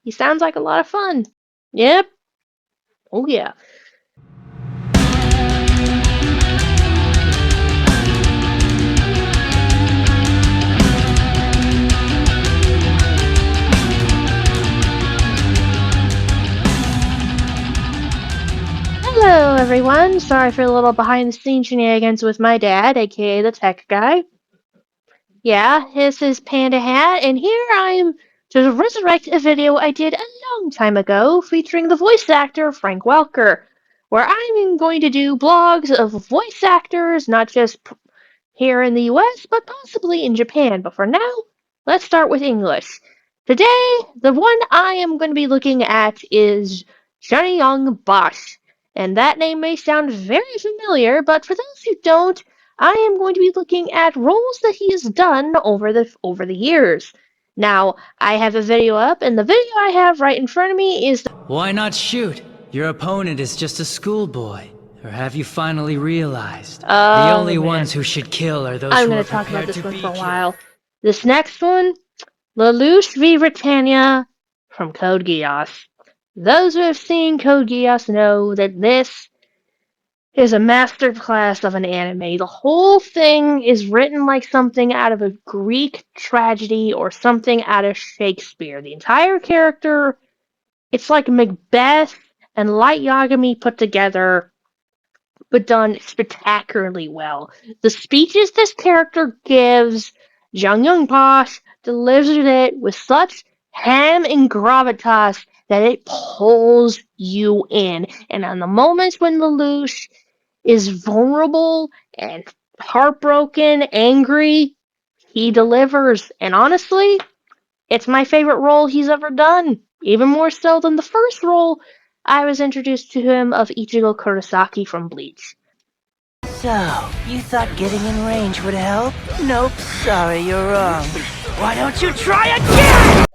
He sounds like a lot of fun. Yep. Oh yeah. Hello, everyone. Sorry for a little behind the scenes shenanigans with my dad, aka the tech guy. Yeah, this is Panda Hat, and here I am to resurrect a video I did a long time ago featuring the voice actor Frank Welker, where I'm going to do blogs of voice actors, not just here in the US, but possibly in Japan. But for now, let's start with English. Today, the one I am going to be looking at is Yong Bosch. And that name may sound very familiar, but for those who don't, I am going to be looking at roles that he has done over the years. Now, I have a video up, and the video I have right in front of me is Why not shoot? Your opponent is just a schoolboy. Or have you finally realized? The only man. ones who should kill are those I'm who going are to talk about prepared this to one be for a killed. while. This next one, Lelouch v. Britannia from Code Geass. Those who have seen Code Geass know that this is a masterclass of an anime. The whole thing is written like something out of a Greek tragedy or something out of Shakespeare. The entire character, it's like Macbeth and Light Yagami put together, but done spectacularly well. The speeches this character gives, Jung Bosch delivers it with such ham and gravitas that it pulls you in. And on the moments when Lelouch is vulnerable and heartbroken, angry, he delivers. And honestly, it's my favorite role he's ever done. Even more so than the first role I was introduced to him of Ichigo Kurosaki from Bleach. So, you thought getting in range would help? Nope, sorry, you're wrong. Why don't you try again?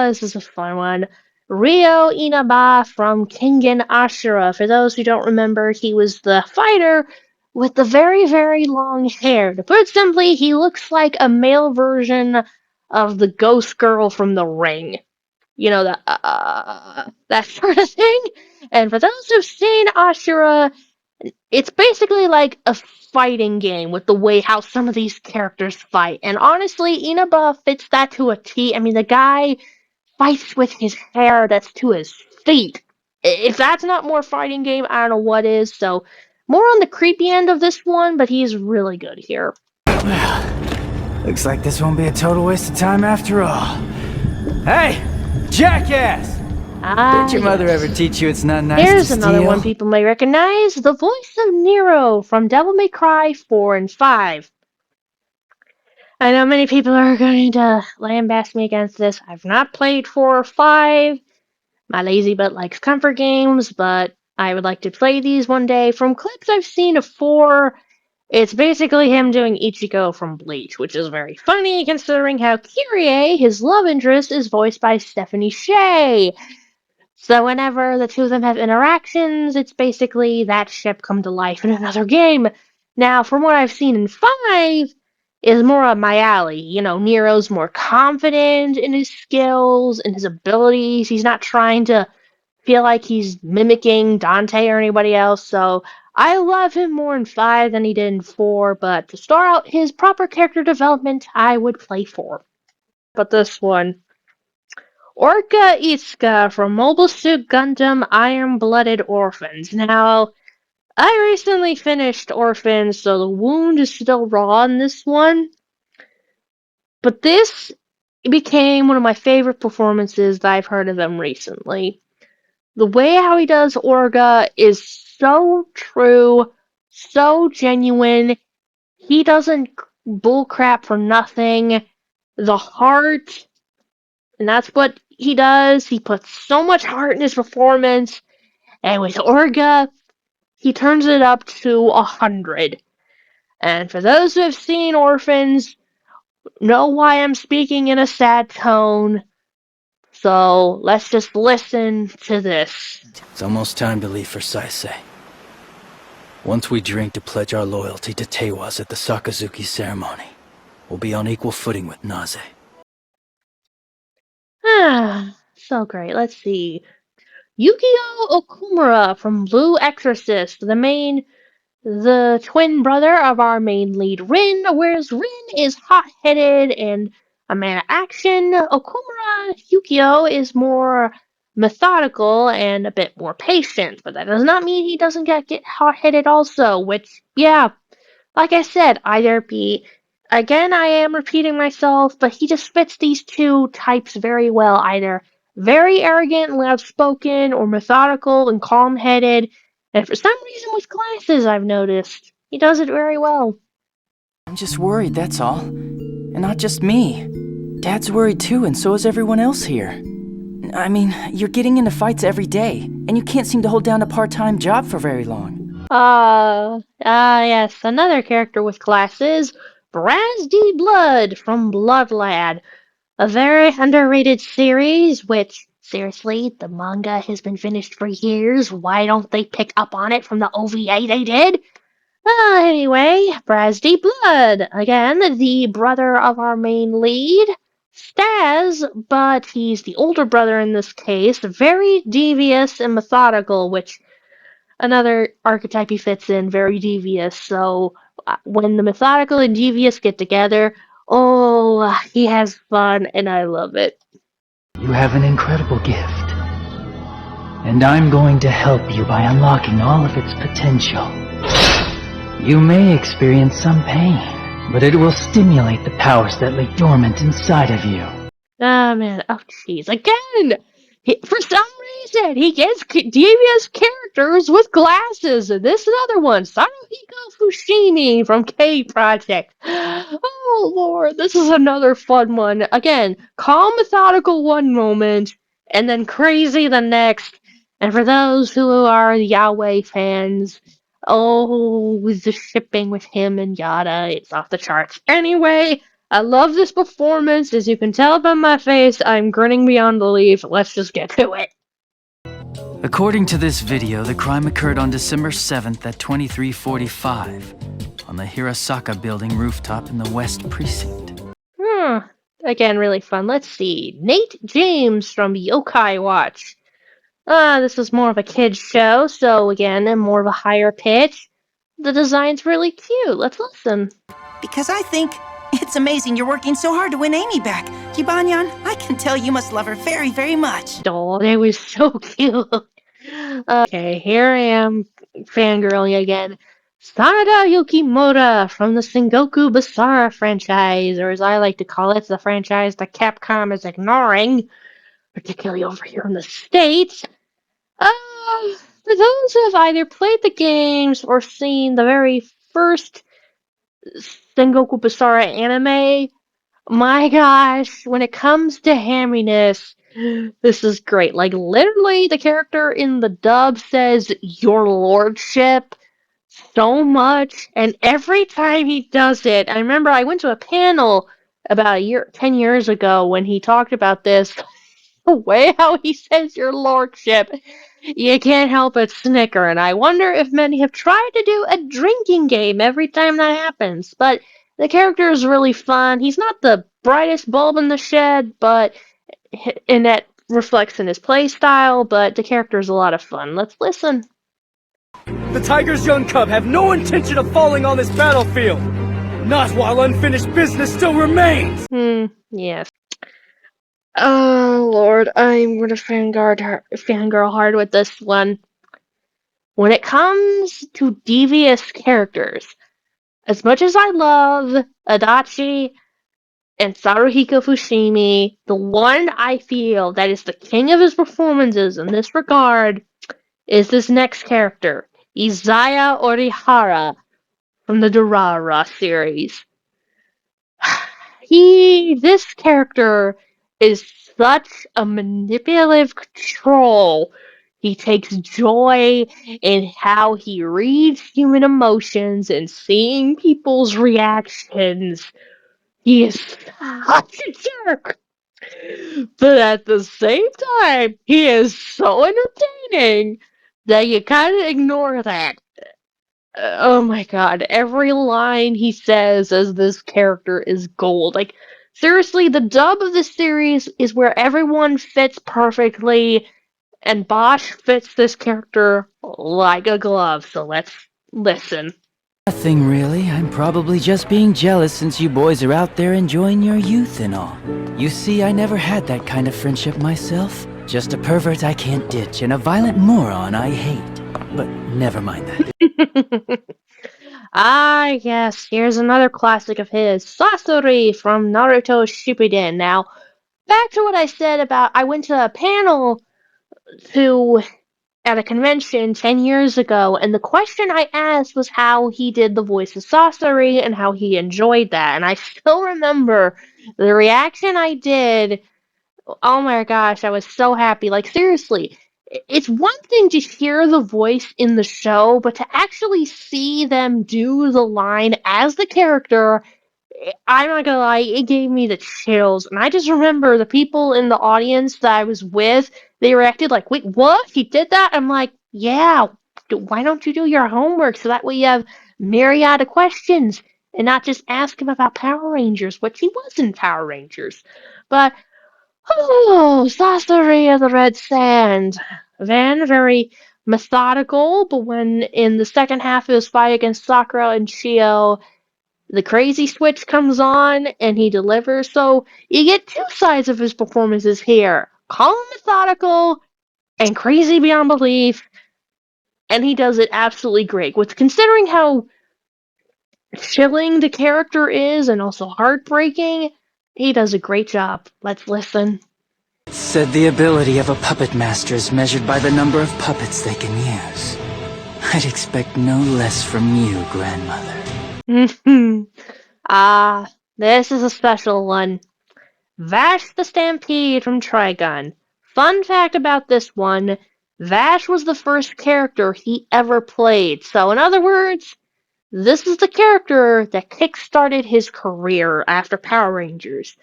This is a fun one. Ryo Inaba from Kengan Ashura. For those who don't remember, he was the fighter with the very, very long hair. To put it simply, he looks like a male version of the ghost girl from The Ring. You know, that sort of thing. And for those who've seen Ashura, it's basically like a fighting game with the way how some of these characters fight. And honestly, Inaba fits that to a T. I mean, the guy fights with his hair that's to his feet. If that's not more fighting game, I don't know what is. So, more on the creepy end of this one, but he's really good here. Well, looks like this won't be a total waste of time after all. Hey, jackass! Did your mother ever teach you it's not nice Here's to steal? another one people may recognize, the voice of Nero from Devil May Cry 4 and 5. I know many people are going to lambast me against this. I've not played 4 or 5. My lazy butt likes comfort games, but I would like to play these one day. From clips I've seen of 4, it's basically him doing Ichigo from Bleach, which is very funny considering how Kyrie, his love interest, is voiced by Stephanie Sheh. So whenever the two of them have interactions, it's basically that ship come to life in another game. Now, from what I've seen in 5, is more up my alley. You know, Nero's more confident in his skills and his abilities. He's not trying to feel like he's mimicking Dante or anybody else, so I love him more in 5 than he did in 4, but to start out his proper character development, I would play 4. But this one, Orca Itsuka from Mobile Suit Gundam Iron-Blooded Orphans. Now, I recently finished Orphans, so the wound is still raw in this one. But this became one of my favorite performances that I've heard of him recently. The way how he does Orga is so true, so genuine. He doesn't bullcrap for nothing. The heart, and that's what he does. He puts so much heart in his performance, and with Orga, he turns it up to 100. And for those who have seen Orphans, know why I'm speaking in a sad tone. So let's just listen to this. It's almost time to leave for Saisei. Once we drink to pledge our loyalty to Teiwas at the Sakazuki ceremony, we'll be on equal footing with Naze. So great. Let's see. Yukio Okumura from Blue Exorcist, the twin brother of our main lead Rin, whereas Rin is hot-headed and a man of action. Okumura Yukio is more methodical and a bit more patient, but that does not mean he doesn't get hot-headed also, which, yeah, like I said, either be, again, I am repeating myself, but he just fits these two types very well, either very arrogant and loud-spoken, or methodical and calm-headed, and for some reason with glasses, I've noticed. He does it very well. I'm just worried, that's all. And not just me. Dad's worried too, and so is everyone else here. I mean, you're getting into fights every day, and you can't seem to hold down a part-time job for very long. Yes, another character with glasses, Brazd Blood from Blood Lad. A very underrated series, which, seriously, the manga has been finished for years. Why don't they pick up on it from the OVA they did? Anyway, Brazd Blood. Again, the brother of our main lead, Staz, but he's the older brother in this case, very devious and methodical, which another archetype he fits in, very devious. So when the methodical and devious get together, oh, he has fun, and I love it. You have an incredible gift, and I'm going to help you by unlocking all of its potential. You may experience some pain, but it will stimulate the powers that lay dormant inside of you. Ah, man. Oh, jeez. Again! For some reason, he gets devious characters with glasses, and this another one, Saruhiko Fushimi from K Project. Oh, Lord, this is another fun one. Again, calm, methodical one moment, and then crazy the next. And for those who are Yahweh fans, oh, the shipping with him and Yada, it's off the charts. Anyway, I love this performance. As you can tell by my face, I'm grinning beyond belief. Let's just get to it. According to this video, the crime occurred on December 7th at 2345 on the Hirasaka building rooftop in the West Precinct. Again, really fun. Let's see. Nate James from Yokai Watch. This is more of a kid's show, so again, more of a higher pitch. The design's really cute. Let's listen. Because I think it's amazing you're working so hard to win Amy back. Jibanyan, I can tell you must love her very, very much. Oh, they was so cute. Okay, here I am, fangirling again. Sanada Yukimura from the Sengoku Basara franchise, or as I like to call it, the franchise that Capcom is ignoring, particularly over here in the States. For those who have either played the games or seen the very first Sengoku Basara anime, my gosh, when it comes to hamminess, this is great. Like, literally, the character in the dub says, "Your Lordship," so much, and every time he does it, I remember I went to a panel about 10 years ago when he talked about this. The way how he says "Your Lordship," you can't help but snicker, and I wonder if many have tried to do a drinking game every time that happens. But the character is really fun. He's not the brightest bulb in the shed, and that reflects in his play style, but the character is a lot of fun. Let's listen. The Tiger's young cub have no intention of falling on this battlefield. Not while unfinished business still remains. Yes. Oh, Lord, I'm gonna fangirl hard with this one. When it comes to devious characters, as much as I love Adachi and Saruhiko Fushimi, the one I feel that is the king of his performances in this regard is this next character, Izaya Orihara from the Durara series. This character is such a manipulative troll. He takes joy in how he reads human emotions and seeing people's reactions. He is such a jerk. But at the same time, he is so entertaining that you kind of ignore that. Oh my god, every line he says as this character is gold. Like, Seriously, the dub of this series is where everyone fits perfectly, and Bosch fits this character like a glove, so let's listen. Nothing really. I'm probably just being jealous since you boys are out there enjoying your youth and all. You see, I never had that kind of friendship myself. Just a pervert I can't ditch and a violent moron I hate. But never mind that. Ah, yes, here's another classic of his, Sasori from Naruto Shippuden. Now, back to what I said about I went to a panel to at a convention 10 years ago, and the question I asked was how he did the voice of Sasori and how he enjoyed that. And I still remember the reaction I did. Oh my gosh, I was so happy. Like, seriously, it's one thing to hear the voice in the show, but to actually see them do the line as the character, I'm not gonna lie, it gave me the chills. And I just remember the people in the audience that I was with, they reacted like, wait, what? He did that? I'm like, yeah, why don't you do your homework so that way you have myriad of questions and not just ask him about Power Rangers, which he was in Power Rangers. But oh, Sasori of the Red Sand. Then very methodical, but when in the second half of his fight against Sakura and Shio, the crazy switch comes on and he delivers. So you get two sides of his performances here. Calm and methodical and crazy beyond belief, and he does it absolutely great. With considering how chilling the character is and also heartbreaking, he does a great job. Let's listen. Said the ability of a puppet master is measured by the number of puppets they can use. I'd expect no less from you, grandmother. Ah, this is a special one. Vash the Stampede from Trigun. Fun fact about this one, Vash was the first character he ever played. So in other words, this is the character that kickstarted his career after Power Rangers.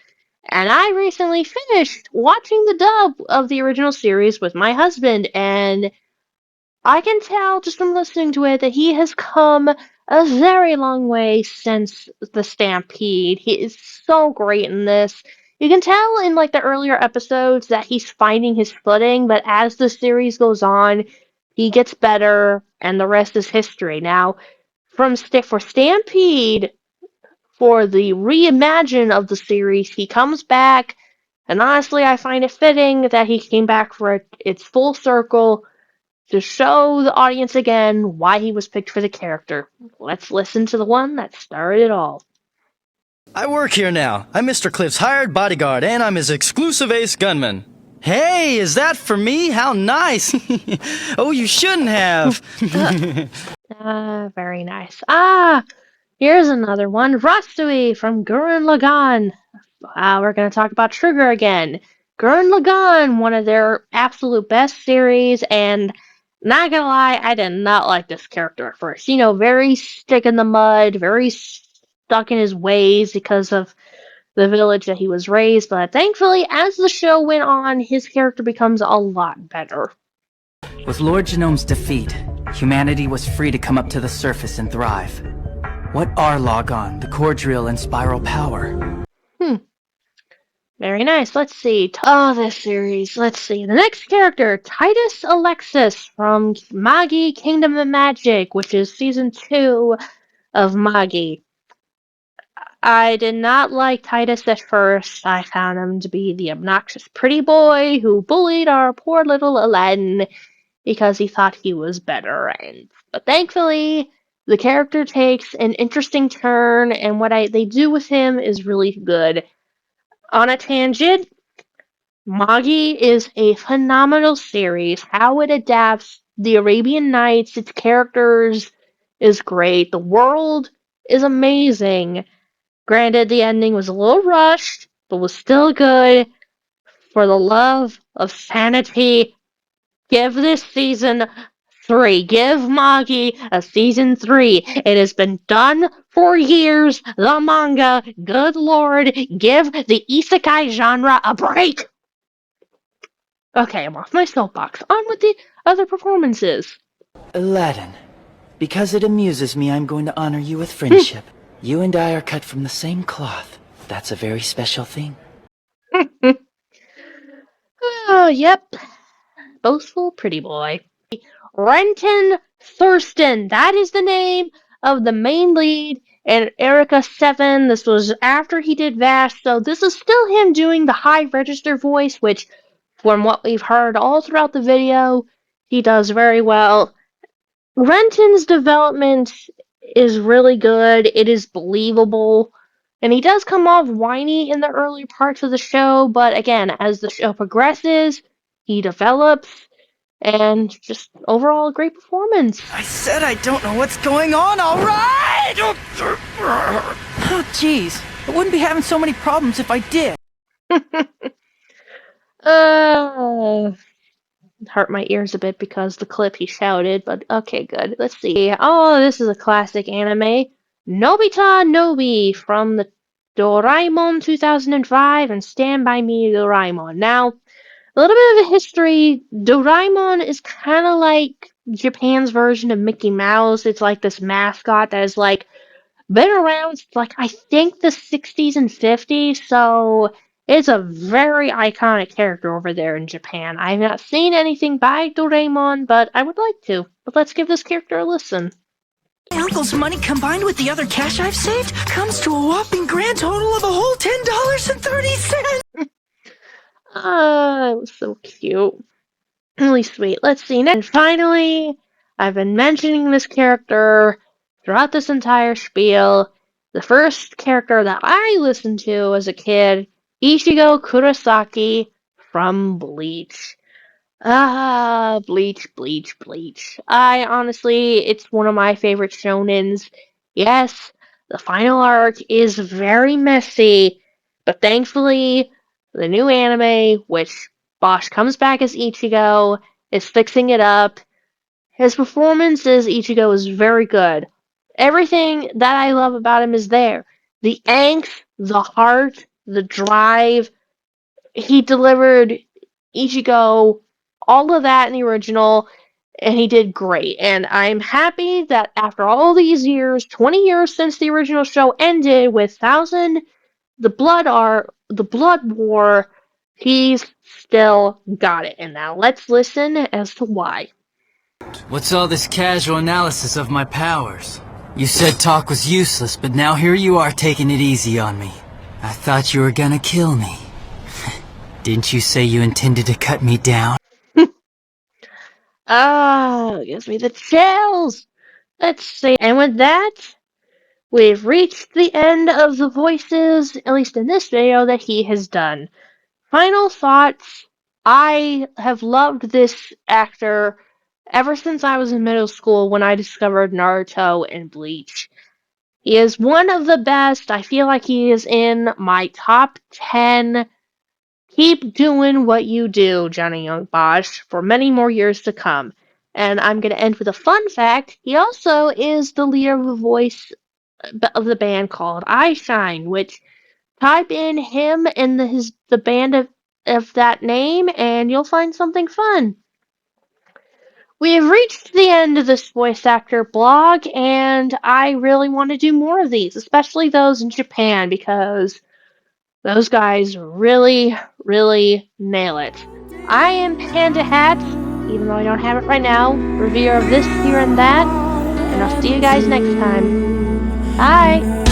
And I recently finished watching the dub of the original series with my husband, and I can tell just from listening to it that he has come a very long way since the Stampede. He is so great in this. You can tell in like the earlier episodes that he's finding his footing, but as the series goes on, he gets better, and the rest is history. Now, for Stampede, for the reimagine of the series, he comes back, and honestly, I find it fitting that he came back for its full circle to show the audience again why he was picked for the character. Let's listen to the one that started it all. I work here now. I'm Mr. Cliff's hired bodyguard, and I'm his exclusive ace gunman. Hey, is that for me? How nice! Oh, you shouldn't have! Very nice. Here's another one. Rastui from Gurren Lagann. We're going to talk about Trigger again. Gurren Lagann, one of their absolute best series, and not gonna lie, I did not like this character at first. You know, very stick in the mud, very stuck in his ways because of the village that he was raised, but thankfully, as the show went on, his character becomes a lot better. With Lord Genome's defeat, humanity was free to come up to the surface and thrive. What are Logon, the core drill, and spiral power? Very nice. Let's see. This series. Let's see. The next character, Titus Alexis from Magi Kingdom of Magic, which is season 2 of Magi. I did not like Titus at first. I found him to be the obnoxious pretty boy who bullied our poor little Aladdin because he thought he was better. But thankfully, the character takes an interesting turn, and what they do with him is really good. On a tangent, Magi is a phenomenal series. How it adapts the Arabian Nights, its characters is great. The world is amazing. Granted, the ending was a little rushed, but was still good. For the love of sanity, give this season 3. Give Magi a season 3. It has been done for years. The manga, good lord, give the isekai genre a break. Okay, I'm off my soapbox. On with the other performances. Aladdin, because it amuses me, I'm going to honor you with friendship. You and I are cut from the same cloth. That's a very special thing. Oh, yep. Boastful pretty boy. Renton Thurston. That is the name of the main lead in Erica 7. This was after he did Vash, so this is still him doing the high register voice, which, from what we've heard all throughout the video, he does very well. Renton's development is really good. It is believable. And he does come off whiny in the early parts of the show, but again, as the show progresses, he develops, and just overall a great performance. I said I don't know what's going on, alright? Oh, jeez. I wouldn't be having so many problems if I did. Hurt my ears a bit because the clip he shouted, but okay, good. Let's see. Oh, this is a classic anime. Nobita Nobi from the Doraemon 2005 and Stand By Me Doraemon. Now, a little bit of a history. Doraemon is kind of like Japan's version of Mickey Mouse. It's like this mascot that is like been around since, like, I think the 60s and 50s, so it's a very iconic character over there in Japan. I have not seen anything by Doraemon, but I would like to. But let's give this character a listen. My uncle's money combined with the other cash I've saved comes to a whopping grand total of a whole $10.30. It was so cute. Really sweet. Let's see next. And finally, I've been mentioning this character throughout this entire spiel. The first character that I listened to as a kid, Ichigo Kurosaki from Bleach. Bleach, Bleach, Bleach. It's one of my favorite shonens. Yes, the final arc is very messy, but thankfully, the new anime, which Bosch comes back as Ichigo, is fixing it up. His performance as Ichigo is very good. Everything that I love about him is there. The angst, the heart, the drive. He delivered Ichigo all of that in the original, and he did great. And I'm happy that after all these years, 20 years since the original show ended with the Blood War, he's still got it. And now let's listen as to why. What's all this casual analysis of my powers? You said talk was useless, but now here you are taking it easy on me. I thought you were gonna kill me. Didn't you say you intended to cut me down? Gives me the chills. Let's see. And with that, we've reached the end of the voices, at least in this video, that he has done. Final thoughts. I have loved this actor ever since I was in middle school when I discovered Naruto and Bleach. He is one of the best. I feel like he is in my top 10. Keep doing what you do, Johnny Young Bosch, for many more years to come. And I'm going to end with a fun fact. He also is the leader of the voice of the band called I Shine, which type in him and the band of that name and you'll find something fun. We have reached the end of this voice actor blog, and I really want to do more of these, especially those in Japan, because those guys really, really nail it. I am Panda Hat, even though I don't have it right now, reviewer of this, here, and that, and I'll see you guys next time. Bye!